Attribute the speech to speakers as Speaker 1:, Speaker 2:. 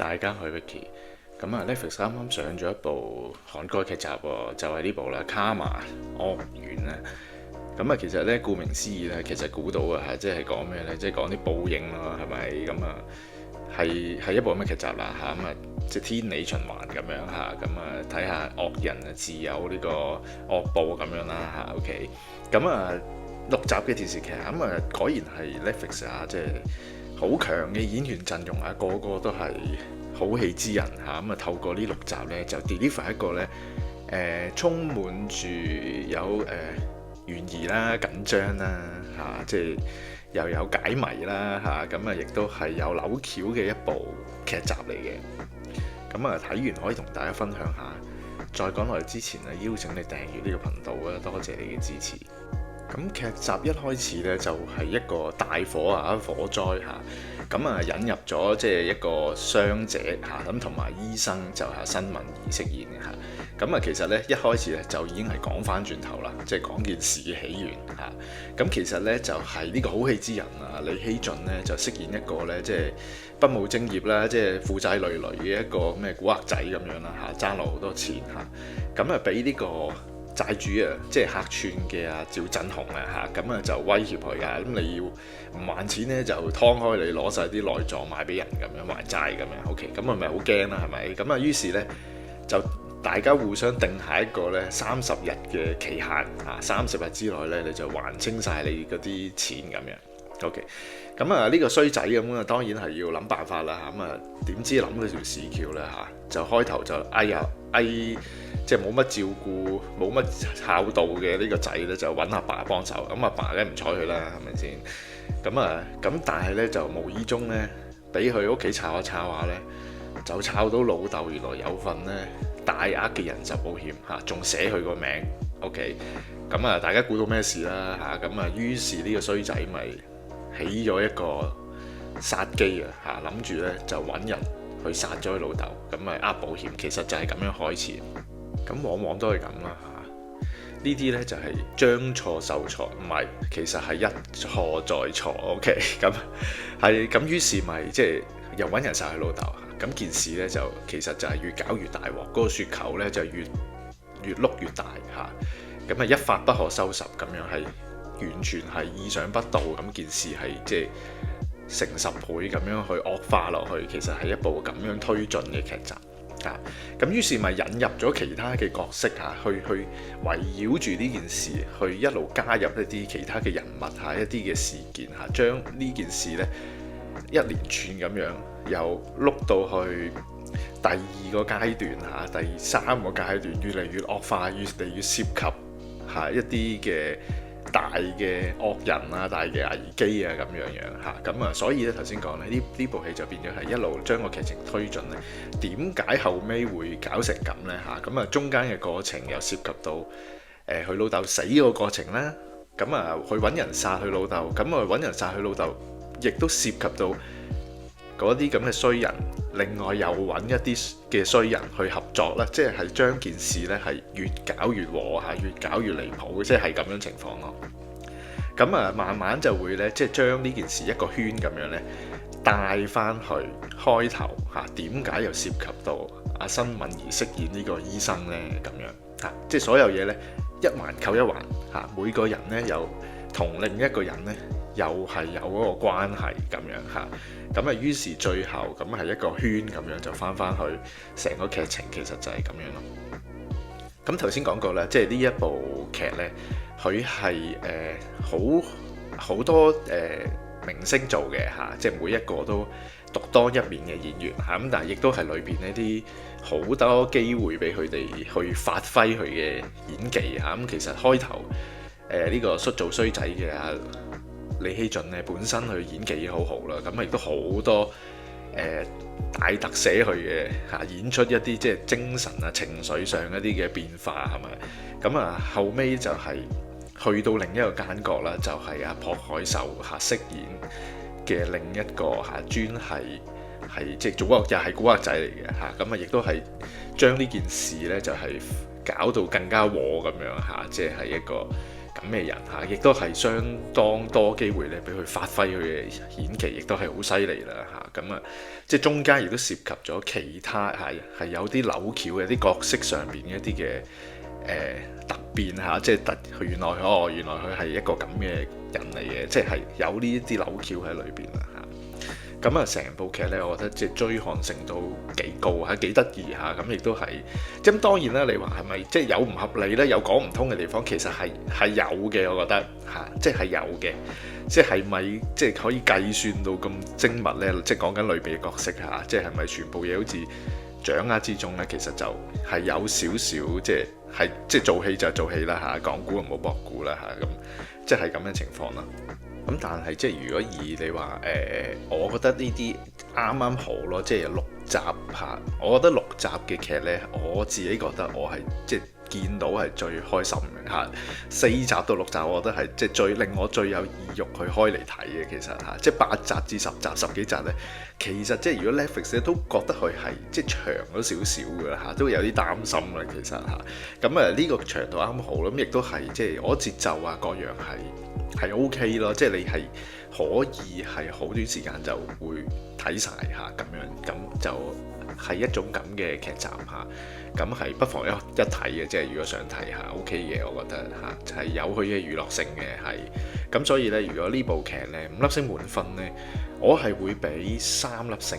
Speaker 1: 大家好，Vicky。咁啊，Netflix 啱啱上咗一部韓國劇集喎，就係呢部啦，《Karma 惡緣》啊。咁啊，其實咧，顧名思義咧，其實估到啊，即係講咩咧？即係講啲報應咯，係咪？咁啊，係一部咁嘅劇集啦嚇。咁啊，即係天理循環咁樣嚇。咁啊，睇下惡人啊自有呢個惡報咁樣啦嚇。OK。咁啊，6集嘅電視劇咁啊，果然係 Netflix 啊，即係好強嘅演員陣容啊，個個都係好戲之人嚇。咁啊，透過呢6集呢，就 deliver 一個呢，充滿住有懸疑啦、緊張啦嚇，即係又有解謎啦嚇。咁啊，亦都係有扭橋嘅一部劇集嚟嘅。咁啊，睇完可以同大家分享下。再講落嚟之前啊，邀請你訂閱呢個頻道啊，多謝你嘅支持。咁劇集一開始呢，就係一個大火啊，火災嚇，咁啊引入咗即係一個傷者嚇，咁同埋醫生就係新聞而飾演嘅嚇。咁啊其實呢，一開始呢，就已經係講翻轉頭啦，即係講件事嘅起源嚇。咁其實呢，就係呢個好戲之人啊，李熙俊呢，就飾演一個呢，即係不務正業啦，即係負債累累嘅一個咩古惑仔咁樣啦嚇，爭落好多錢嚇。咁啊俾呢個債主啊，即係客串嘅阿趙振雄啊嚇，咁啊就威脅佢㗎，咁你要唔還錢呢，就劏開你攞晒啲內臟賣俾人咁樣還債咁樣，OK，咁係咪好驚啦？係咪？咁啊於是呢，就大家互相定下一個呢30日嘅期限啊，30日之內呢，你就還清晒你嗰啲錢咁樣，OK。咁啊呢個衰仔咁啊，當然係要諗辦法啦嚇，咁啊點知諗到條屎橋呢？嚇，就開頭就即係冇乜照顧、冇乜孝道嘅呢個仔呢，就揾阿爸幫手。咁阿爸梗係唔睬佢啦，係咪先？咁但係呢，就無意中呢，俾佢屋企抄下呢，就抄到老豆原來有份呢大額嘅人壽保險嚇，仲寫佢個名。OK，咁啊大家估到咩事啦嚇？咁啊於是呢個衰仔咪起咗一個殺機啊嚇，諗住呢就揾人去殺咗佢老豆，咁咪呃保險。其實就係咁樣開始。咁往往都係咁啦嚇，呢啲呢就係將錯就錯，唔係，其實係一錯再錯。OK，咁於是咪即係又揾人殺佢老豆，咁件事呢，就其實就係越搞越大鑊，嗰個雪球呢就越碌越大嚇，咁啊一發不可收拾咁樣，係完全係意想不到，咁件事係即係成10倍咁樣去惡化落去，其實係一部咁樣推進嘅劇集。咁於是咪引入咗其他嘅角色嚇，去圍繞住呢件事，去一路加入一啲其他嘅人物嚇，一啲嘅事件嚇，將呢件事呢一連串咁樣又碌到去第2個階段嚇，第3個階段越嚟越惡化，越嚟越涉及嚇一啲嘅大嘅惡人啊，大嘅危機啊咁樣嚇，咁啊所以咧頭先講咧呢部戲就變咗係一路將個劇情推進咧，點解後尾會搞成咁呢？嚇？咁啊中間嘅過程又涉及到佢老豆死個過程啦，咁啊去揾人殺佢老豆，咁啊揾人殺佢老豆，亦都涉及到嗰啲咁嘅衰人，另外又揾一啲嘅衰人去合作啦，即係將件事呢係越搞越和嚇，越搞越離譜，即係咁樣情況咯。咁啊，慢慢就會呢，即係將呢件事一個圈咁樣呢帶翻去開頭嚇，點解又涉及到阿新敏兒飾演呢個醫生呢？咁樣嚇，即係所有嘢呢，一環扣一環嚇，每個人呢又同另一個人呢，又係有嗰個關係咁樣嚇，咁啊於是最後咁係一個圈咁樣就翻去成個劇情，其實就係咁樣咯。咁頭先講過啦，即係呢一部劇呢，佢係好多明星做嘅嚇，即係每一個都獨當一面嘅演員嚇，咁但係亦都係裏邊呢啲好多機會俾佢哋去發揮佢嘅演技嚇。咁其實開頭呢個做衰仔嘅李熙俊咧本身佢演技已經好好啦，咁亦都好多大特寫佢嘅嚇，演出一啲即係精神啊情緒上一啲嘅變化係咪？咁啊後尾就係去到另一個間角啦，就係阿朴海秀嚇飾演嘅另一個嚇，專係即係又係古惑仔嚟嘅嚇，咁啊亦都係將呢件事呢就係搞到更加和咁樣嚇，即係一個咁嘅人嚇，亦都係相當多機會咧俾佢發揮佢嘅演技，亦都係好犀利啦嚇。咁即係中間亦都涉及咗其他係有啲扭橋嘅啲角色上邊嘅一啲嘅突變嚇，即係原來佢係一個咁嘅人嚟嘅，即係有呢啲扭橋喺裏邊啦嚇。咁成部劇呢，我覺得即係追看程度幾高嚇，幾得意嚇。咁亦都係，咁當然啦，你話係咪即係有唔合理呢？有講唔通嘅地方，其實係有嘅，我覺得嚇，即係有嘅。即係咪即係可以計算到咁精密呢？即係講緊類別嘅角色嚇，即係咪全部嘢好似掌握之中呢？其實就係有少少即係做戲就做戲啦嚇，講古就唔好博古啦嚇，咁即係咁嘅情況啦。咁但係即係如果以你話我覺得呢啲啱啱好咯，即係6集嚇。我覺得6集嘅劇呢，我自己覺得我係即係見到係最開心嘅嚇。4集到6集，我覺得係即係令我最有意欲去開嚟睇嘅。其實嚇，即係8集至10集10幾集呢，其實即係如果 Netflix 咧都覺得佢係即係長咗少少嘅嚇，都有啲擔心嘅其實嚇。咁呢個長度啱好咯，咁亦都係即係我節奏啊各樣係 OK 咯，即係你係可以係好短時間就會睇晒嚇咁樣，咁就係一種咁嘅劇集嚇，咁係不妨一睇嘅，即係如果想睇下 OK 嘅，我覺得嚇就係有佢嘅娛樂性嘅係，咁所以呢，如果呢部劇呢5粒星滿分呢，我係會俾3粒星。